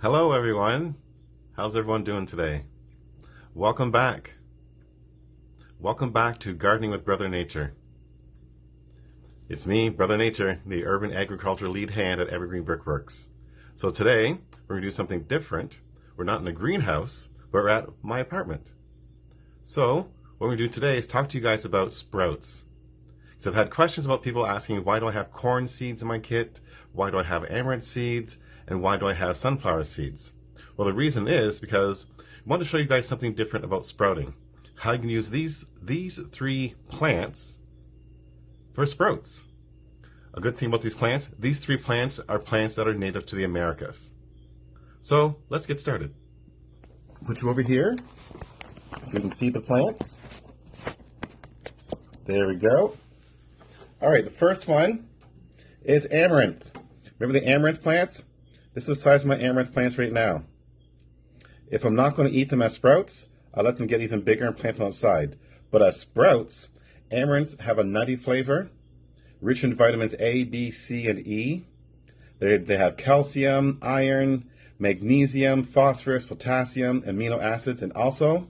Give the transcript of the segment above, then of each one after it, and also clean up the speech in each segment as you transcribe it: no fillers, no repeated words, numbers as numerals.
Hello everyone. How's everyone doing today? Welcome back. Welcome back to Gardening with Brother Nature. It's me, Brother Nature, the urban agriculture lead hand at Evergreen Brickworks. So today, we're going to do something different. We're not in a greenhouse, but we're at my apartment. So, what we're going to do today is talk to you guys about sprouts. So I've had questions about people asking, why do I have corn seeds in my kit? Why do I have amaranth seeds? And why do I have sunflower seeds? Well, the reason is because I want to show you guys something different about sprouting. How you can use these three plants for sprouts. A good thing about these three plants are plants that are native to the Americas. So let's get started. Put you over here so you can see the plants. There we go. All right, the first one is amaranth. Remember the amaranth plants? This is the size of my amaranth plants right now. If I'm not going to eat them as sprouts, I'll let them get even bigger and plant them outside. But as sprouts, amaranths have a nutty flavor, rich in vitamins A, B, C, and E. They have calcium, iron, magnesium, phosphorus, potassium, amino acids, and also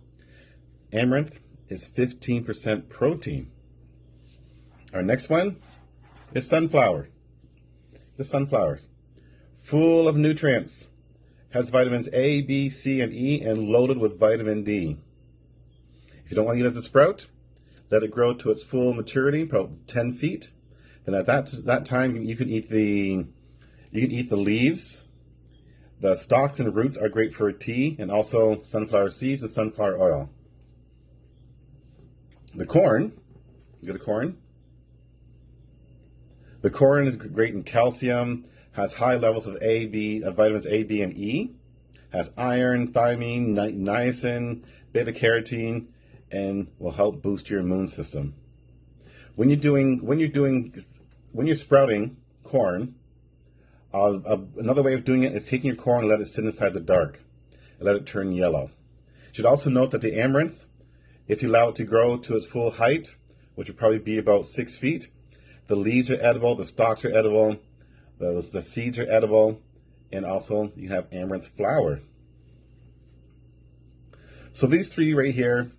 amaranth is 15% protein. Our next one is sunflower. The sunflowers. Full of nutrients. Has vitamins A, B, C, and E, and loaded with vitamin D. If you don't want to eat it as a sprout, let it grow to its full maturity, about 10 feet. Then at that time, you can eat the leaves. The stalks and roots are great for a tea, and also sunflower seeds and sunflower oil. The corn, you get a corn. The corn is great in calcium, has high levels of vitamins A, B, and E, has iron, thiamine, niacin, beta-carotene, and will help boost your immune system. When you're sprouting corn, another way of doing it is taking your corn and let it sit inside the dark and let it turn yellow. You should also note that the amaranth, if you allow it to grow to its full height, which would probably be about 6 feet, the leaves are edible, the stalks are edible, the seeds are edible, and also you have amaranth flower. So these three right here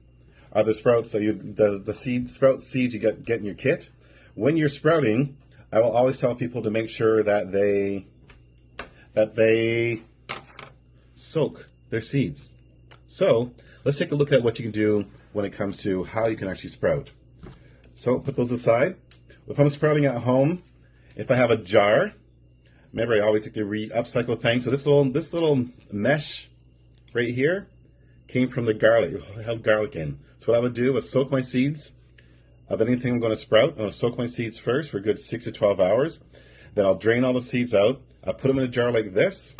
are the sprouts. So the sprout seeds you get in your kit. When you're sprouting, I will always tell people to make sure that they soak their seeds. So let's take a look at what you can do when it comes to how you can actually sprout. So put those aside. If I'm sprouting at home, if I have a jar, remember I always like to upcycle things. So this little mesh right here came from the garlic. It held garlic in. So what I would do is soak my seeds of anything I'm going to sprout. I'm going to soak my seeds first for a good 6 to 12 hours. Then I'll drain all the seeds out. I'll put them in a jar like this.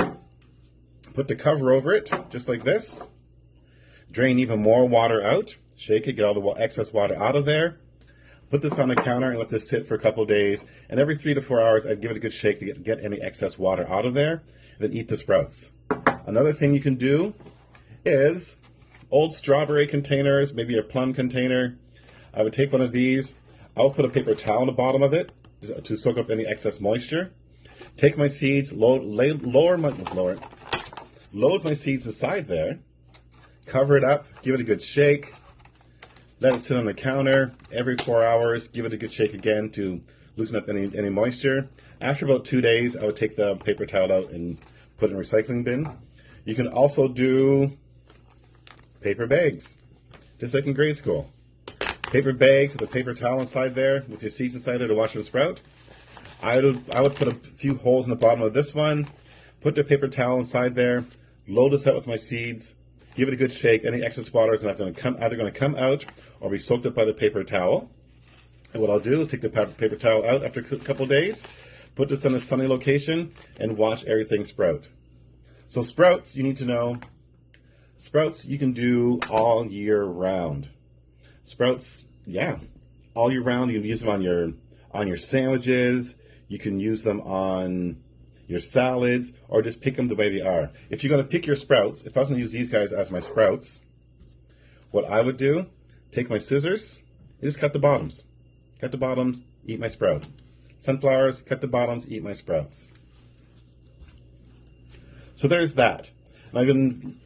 Put the cover over it, just like this. Drain even more water out. Shake it, get all the excess water out of there. Put this on the counter and let this sit for a couple of days. And every 3 to 4 hours, I'd give it a good shake to get any excess water out of there. And then eat the sprouts. Another thing you can do is old strawberry containers, maybe a plum container. I would take one of these. I'll put a paper towel on the bottom of it to soak up any excess moisture. Take my seeds, load my seeds inside there. Cover it up, give it a good shake. Let it sit on the counter every 4 hours. Give it a good shake again to loosen up any moisture. After about 2 days, I would take the paper towel out and put it in a recycling bin. You can also do paper bags, just like in grade school. Paper bags with a paper towel inside there, with your seeds inside there to wash the sprout. I would put a few holes in the bottom of this one, put the paper towel inside there, load this up with my seeds. Give it a good shake. Any excess water is either going to come out or be soaked up by the paper towel. And what I'll do is take the paper towel out after a couple of days, put this in a sunny location, and watch everything sprout. So sprouts, you need to know, sprouts you can do all year round. Sprouts, yeah, all year round. You can use them on your sandwiches. You can use them on your salads, or just pick them the way they are. If you're going to pick your sprouts, if I was going to use these guys as my sprouts, what I would do, take my scissors, and just cut the bottoms. Cut the bottoms, eat my sprout. Sunflowers, cut the bottoms, eat my sprouts. So there's that. And I've been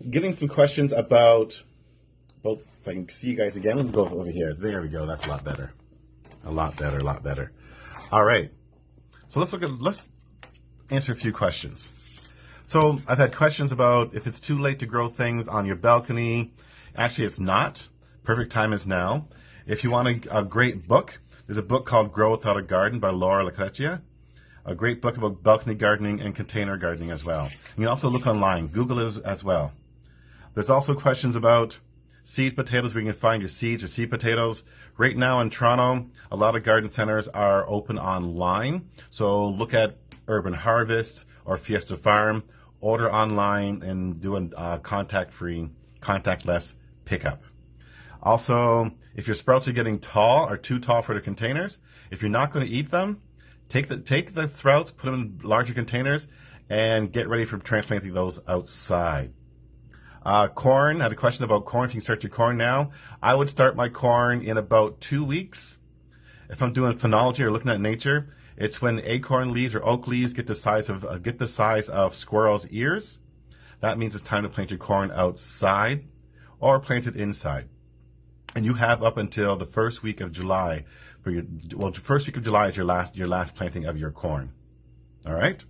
getting some questions about, well, if I can see you guys again, let me go over here. There we go. That's a lot better. A lot better, a lot better. All right. So let's answer a few questions. So I've had questions about if it's too late to grow things on your balcony. Actually, it's not. Perfect time is now. If you want a great book, there's a book called Grow Without a Garden by Laura Lucrezia. A great book about balcony gardening and container gardening as well. You can also look online. Google it as well. There's also questions about seed potatoes, where you can find your seeds or seed potatoes. Right now in Toronto, a lot of garden centers are open online. So look at Urban Harvest or Fiesta Farm. Order online and do a contact-free, contactless pickup. Also, if your sprouts are getting tall or too tall for the containers, if you're not going to eat them, take the sprouts, put them in larger containers, and get ready for transplanting those outside. Corn, I had a question about corn. If you can start your corn now, I would start my corn in about 2 weeks. If I'm doing phenology or looking at nature, it's when acorn leaves or oak leaves get the size of squirrels' ears. That means it's time to plant your corn outside or plant it inside. And you have up until the first week of July the first week of July is your last planting of your corn. All right?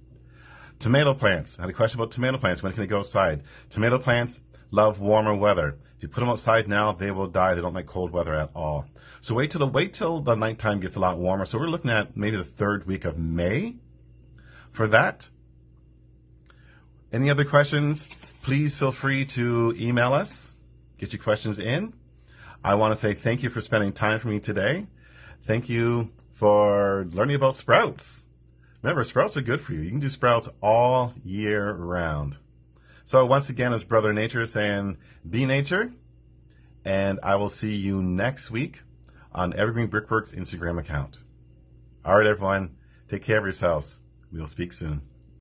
Tomato plants. I had a question about tomato plants. When can they go outside? Tomato plants love warmer weather. If you put them outside now, they will die. They don't like cold weather at all. So wait till the nighttime gets a lot warmer. So we're looking at maybe the third week of May for that. Any other questions? Please feel free to email us. Get your questions in. I want to say thank you for spending time for me today. Thank you for learning about sprouts. Remember, sprouts are good for you. You can do sprouts all year round. So once again, it's Brother Nature saying, be nature. And I will see you next week on Evergreen Brickworks Instagram account. All right, everyone. Take care of yourselves. We'll speak soon.